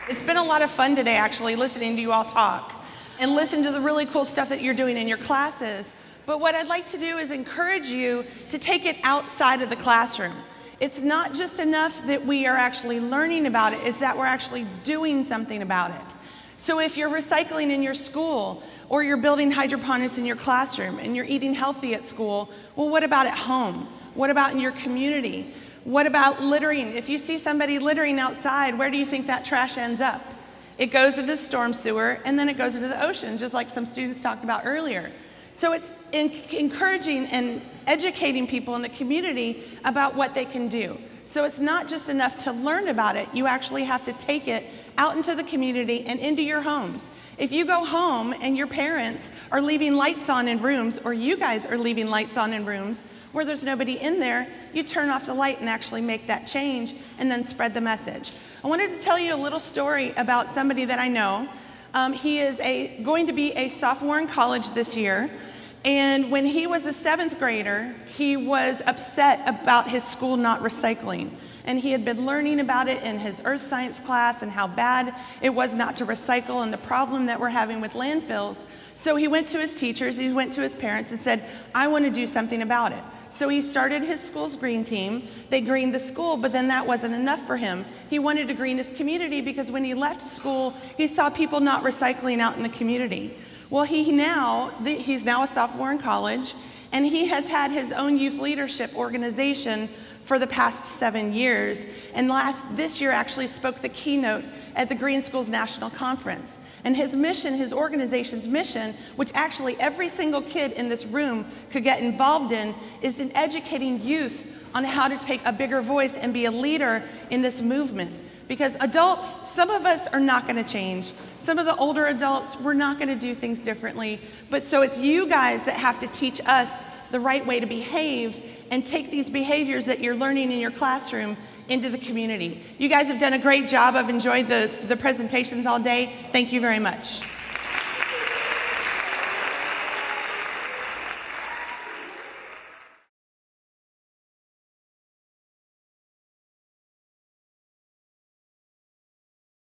It's been a lot of fun today, actually, listening to you all talk and listen to the really cool stuff that you're doing in your classes. But what I'd like to do is encourage you to take it outside of the classroom. It's not just enough that we are actually learning about it, it's that we're actually doing something about it. So if you're recycling in your school, or you're building hydroponics in your classroom, and you're eating healthy at school, well, what about at home? What about in your community? What about littering? If you see somebody littering outside, where do you think that trash ends up? It goes into the storm sewer, and then it goes into the ocean, just like some students talked about earlier. So it's encouraging and educating people in the community about what they can do. So it's not just enough to learn about it, you actually have to take it out into the community and into your homes. If you go home and your parents are leaving lights on in rooms, or you guys are leaving lights on in rooms where there's nobody in there, you turn off the light and actually make that change and then spread the message. I wanted to tell you a little story about somebody that I know. He is going to be a sophomore in college this year. And when he was a 7th grader, he was upset about his school not recycling. And he had been learning about it in his earth science class and how bad it was not to recycle and the problem that we're having with landfills. So he went to his teachers, he went to his parents and said, I want to do something about it. So he started his school's green team. They greened the school, but then that wasn't enough for him. He wanted to green his community because when he left school, he saw people not recycling out in the community. Well, he's now a sophomore in college, and he has had his own youth leadership organization for the past 7 years, and this year actually spoke the keynote at the Green Schools National Conference. And his mission, his organization's mission, which actually every single kid in this room could get involved in, is in educating youth on how to take a bigger voice and be a leader in this movement. Because adults, some of us are not going to change. Some of the older adults, we're not going to do things differently. But so it's you guys that have to teach us the right way to behave and take these behaviors that you're learning in your classroom into the community. You guys have done a great job. I've enjoyed the presentations all day. Thank you very much.